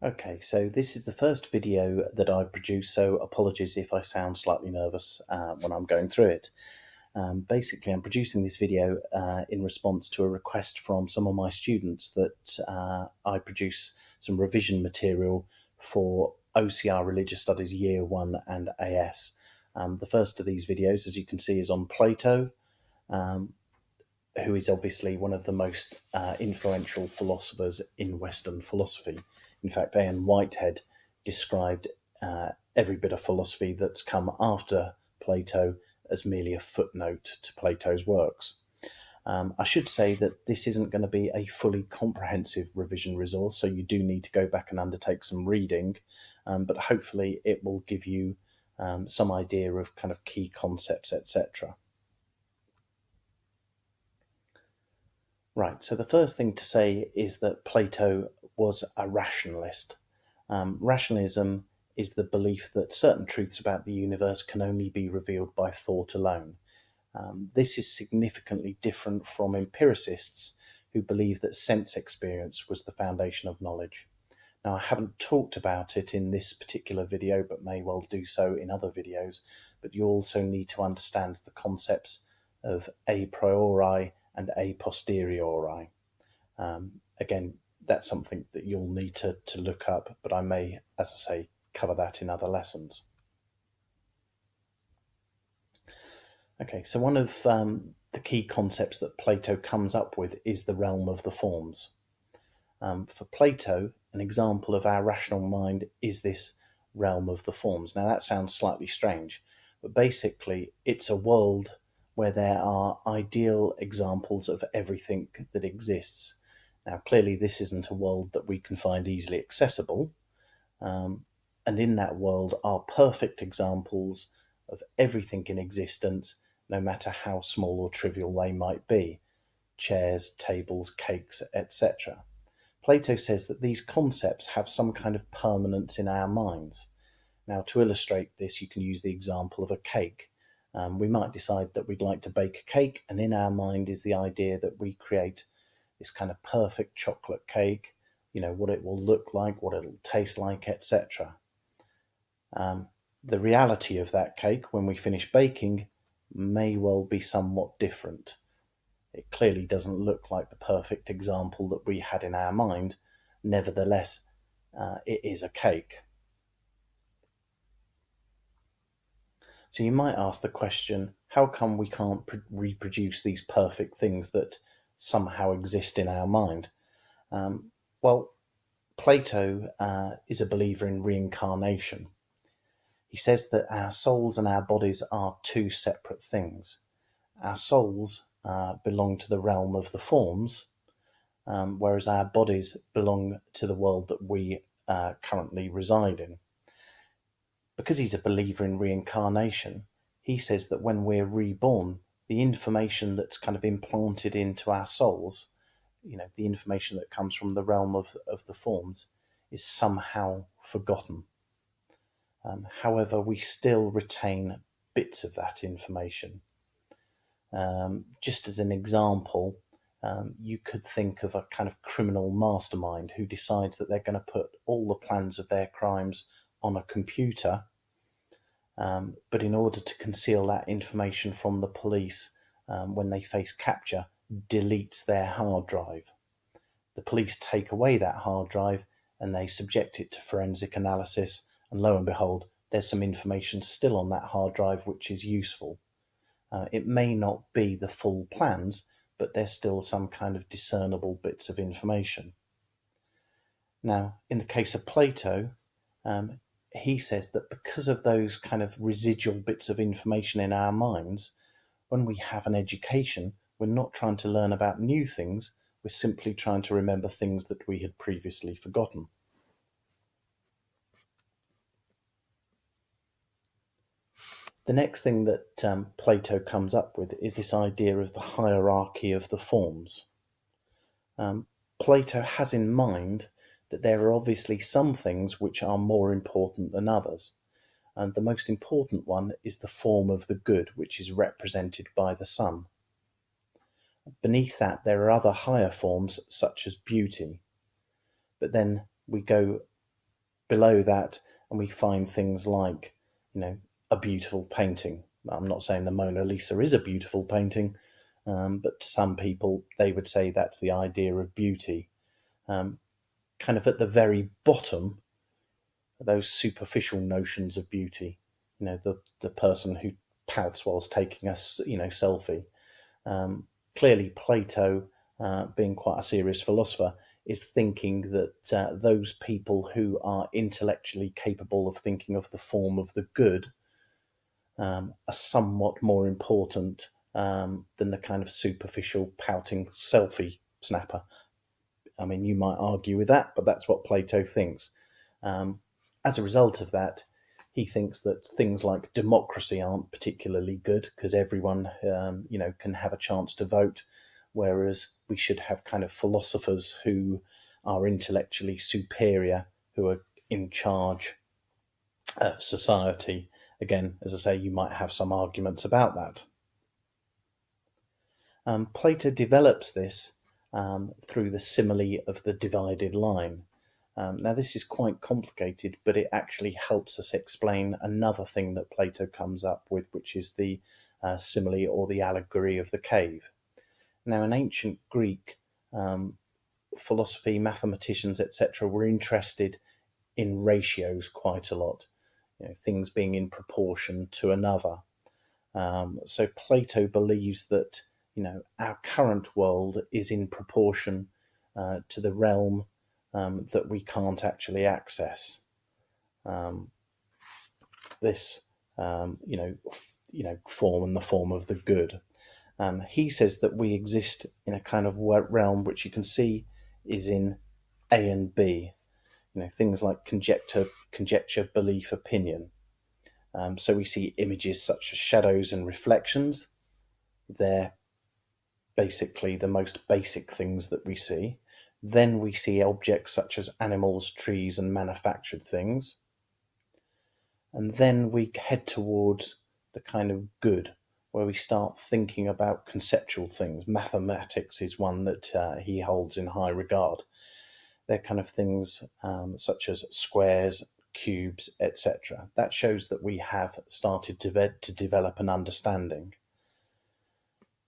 Okay, so this is the first video that I've produced, so apologies if I sound slightly nervous when I'm going through it. Basically, I'm producing this video in response to a request from some of my students that I produce some revision material for OCR Religious Studies Year 1 and AS. The first of these videos, as you can see, is on Plato, who is obviously one of the most influential philosophers in Western philosophy. In fact, A.N. Whitehead described every bit of philosophy that's come after Plato as merely a footnote to Plato's works. I should say that this isn't going to be a fully comprehensive revision resource, so you do need to go back and undertake some reading, but hopefully it will give you some idea of kind of key concepts, etc. Right, so the first thing to say is that Plato was a rationalist. Rationalism is the belief that certain truths about the universe can only be revealed by thought alone. This is significantly different from empiricists who believe that sense experience was the foundation of knowledge. Now, I haven't talked about it in this particular video, but may well do so in other videos, but you also need to understand the concepts of a priori and a posteriori. Again, that's something that you'll need to look up, but I may, as I say, cover that in other lessons. Okay, so one of the key concepts that Plato comes up with is the realm of the forms. For Plato, an example of our rational mind is this realm of the forms. Now that sounds slightly strange, but basically it's a world where there are ideal examples of everything that exists. Now clearly this isn't a world that we can find easily accessible, and in that world are perfect examples of everything in existence, no matter how small or trivial they might be: chairs, tables, cakes, etc. Plato says that these concepts have some kind of permanence in our minds. Now, to illustrate this, you can use the example of a cake. We might decide that we'd like to bake a cake, and in our mind is the idea that we create this kind of perfect chocolate cake, what it will look like, what it'll taste like, etc. The reality of that cake when we finish baking may well be somewhat different. It clearly doesn't look like the perfect example that we had in our mind. Nevertheless, it is a cake. So you might ask the question, how come we can't reproduce these perfect things that somehow exist in our mind? Well, Plato is a believer in reincarnation. He says that our souls and our bodies are two separate things. Our souls belong to the realm of the forms, whereas our bodies belong to the world that we currently reside in. Because he's a believer in reincarnation, he says that when we're reborn, the information that's kind of implanted into our souls, the information that comes from the realm of the forms, is somehow forgotten. However, we still retain bits of that information. Just as an example, you could think of a kind of criminal mastermind who decides that they're going to put all the plans of their crimes on a computer, but in order to conceal that information from the police, when they face capture, deletes their hard drive. The police take away that hard drive and they subject it to forensic analysis, and lo and behold, there's some information still on that hard drive which is useful. It may not be the full plans, but there's still some kind of discernible bits of information. Now, in the case of Plato, he says that because of those kind of residual bits of information in our minds, when we have an education, we're not trying to learn about new things, we're simply trying to remember things that we had previously forgotten. The next thing that Plato comes up with is this idea of the hierarchy of the forms. Plato has in mind that there are obviously some things which are more important than others, and the most important one is the form of the good, which is represented by the sun. Beneath that there are other higher forms such as beauty, but then we go below that, and we find things like, a beautiful painting. I'm not saying the Mona Lisa is a beautiful painting, but to some people, they would say that's the idea of beauty. Kind of at the very bottom, those superficial notions of beauty, the person who pouts whilst taking a selfie. Clearly, Plato, being quite a serious philosopher, is thinking that those people who are intellectually capable of thinking of the form of the good are somewhat more important than the kind of superficial pouting selfie snapper. I mean, you might argue with that, but that's what Plato thinks. As a result of that, he thinks that things like democracy aren't particularly good because everyone, can have a chance to vote, whereas we should have kind of philosophers who are intellectually superior, who are in charge of society. Again, as I say, you might have some arguments about that. Plato develops this through the simile of the divided line. Now, this is quite complicated, but it actually helps us explain another thing that Plato comes up with, which is the simile or the allegory of the cave. Now, in ancient Greek, philosophy, mathematicians, etc., were interested in ratios quite a lot, things being in proportion to another. So Plato believes that our current world is in proportion to the realm that we can't actually access. This form in the form of the good. He says that we exist in a kind of realm which you can see is in A and B. Things like conjecture, belief, opinion. So we see images such as shadows and reflections. They're basically the most basic things that we see. Then we see objects such as animals, trees, and manufactured things. And then we head towards the kind of good, where we start thinking about conceptual things. Mathematics is one that he holds in high regard. They're kind of things such as squares, cubes, etc. That shows that we have started to develop an understanding.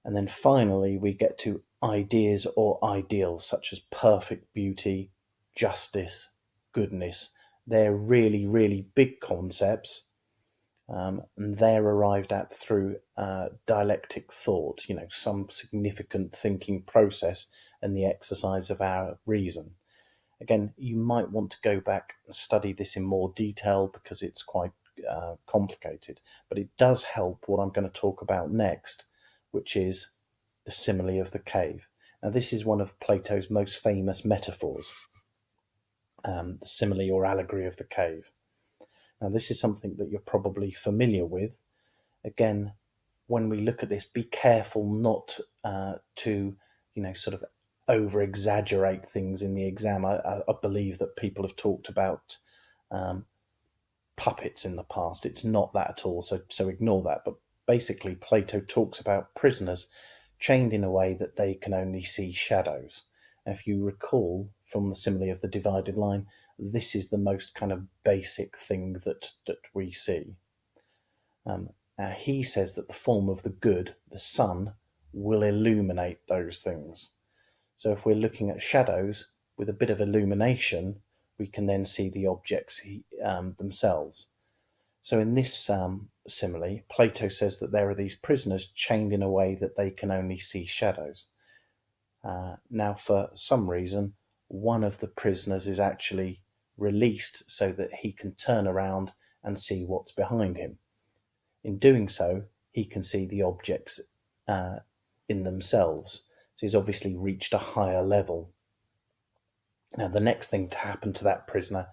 And then finally, we get to ideas or ideals such as perfect beauty, justice, goodness. They're really, really big concepts, and they're arrived at through dialectic thought, some significant thinking process and the exercise of our reason. Again, you might want to go back and study this in more detail because it's quite complicated, but it does help what I'm going to talk about next, which is the simile of the cave. Now, this is one of Plato's most famous metaphors, the simile or allegory of the cave. Now, this is something that you're probably familiar with. Again, when we look at this, be careful not to, sort of over exaggerate things in the exam. I believe that people have talked about puppets in the past. It's not that at all, so ignore that. But basically, Plato talks about prisoners chained in a way that they can only see shadows. And if you recall from the simile of the divided line, this is the most kind of basic thing that we see. He says that the form of the good, the sun, will illuminate those things. So if we're looking at shadows with a bit of illumination, we can then see the objects themselves. So in this simile, Plato says that there are these prisoners chained in a way that they can only see shadows. Now, for some reason, one of the prisoners is actually released so that he can turn around and see what's behind him. In doing so, he can see the objects in themselves. So he's obviously reached a higher level. Now, the next thing to happen to that prisoner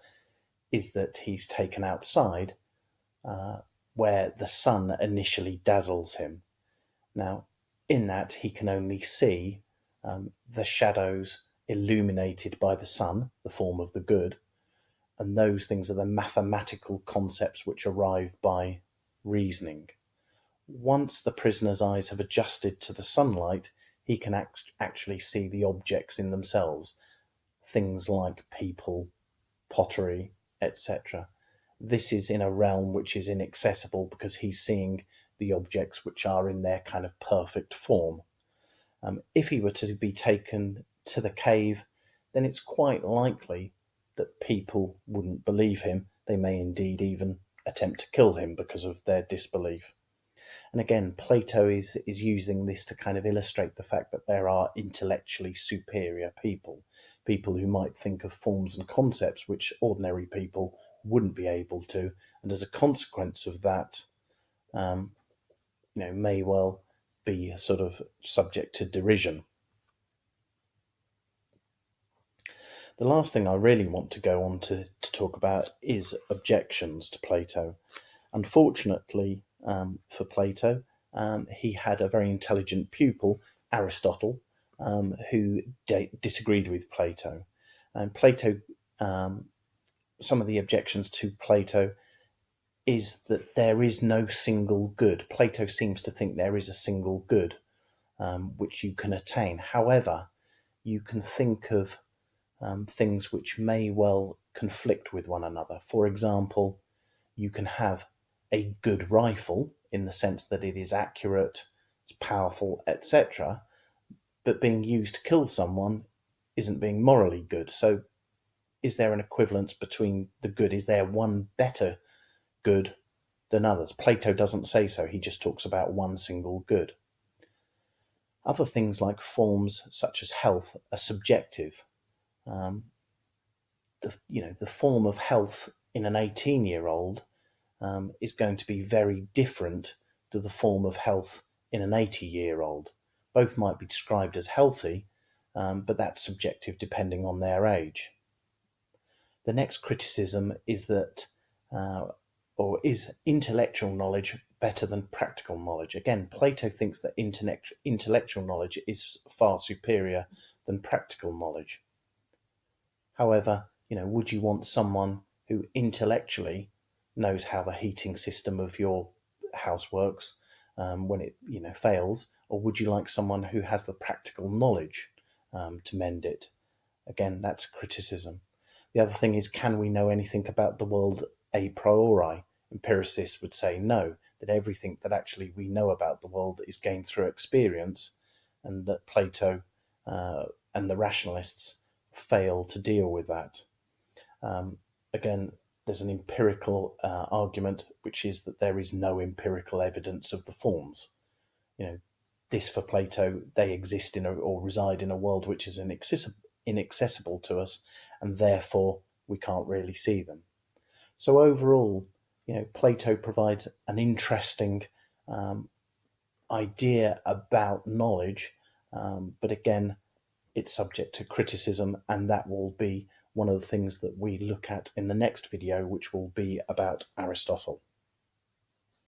is that he's taken outside where the sun initially dazzles him. Now, in that, he can only see the shadows illuminated by the sun, the form of the good, and those things are the mathematical concepts which arrive by reasoning. Once the prisoner's eyes have adjusted to the sunlight, he can actually see the objects in themselves, things like people, pottery, etc. This is in a realm which is inaccessible because he's seeing the objects which are in their kind of perfect form. If he were to be taken to the cave, then it's quite likely that people wouldn't believe him. They may indeed even attempt to kill him because of their disbelief. And again, Plato is using this to kind of illustrate the fact that there are intellectually superior people, people who might think of forms and concepts which ordinary people wouldn't be able to, and as a consequence of that, may well be sort of subject to derision. The last thing I really want to go on to talk about is objections to Plato. Unfortunately, for Plato, he had a very intelligent pupil, Aristotle, who disagreed with Plato. And Plato, some of the objections to Plato is that there is no single good. Plato seems to think there is a single good which you can attain. However, you can think of things which may well conflict with one another. For example, you can have a good rifle in the sense that it is accurate, it's powerful, etc., but being used to kill someone isn't being morally good. So is there an equivalence between the good? Is there one better good than others? Plato doesn't say so. He just talks about one single good. Other things like forms such as health are subjective. The form of health in an 18-year-old is going to be very different to the form of health in an 80-year-old. Both might be described as healthy, but that's subjective depending on their age. The next criticism is that, or is intellectual knowledge better than practical knowledge? Again, Plato thinks that intellectual knowledge is far superior than practical knowledge. However, would you want someone who intellectually knows how the heating system of your house works when it fails, or would you like someone who has the practical knowledge to mend it? Again, that's criticism. The other thing is, can we know anything about the world a priori? Empiricists would say no, that everything that actually we know about the world is gained through experience, and that Plato and the rationalists fail to deal with that. Again, there's an empirical argument, which is that there is no empirical evidence of the forms. This for Plato, they exist in or reside in a world which is inaccessible to us, and therefore we can't really see them. So overall, Plato provides an interesting idea about knowledge, but again, it's subject to criticism, and that will be one of the things that we look at in the next video, which will be about Aristotle.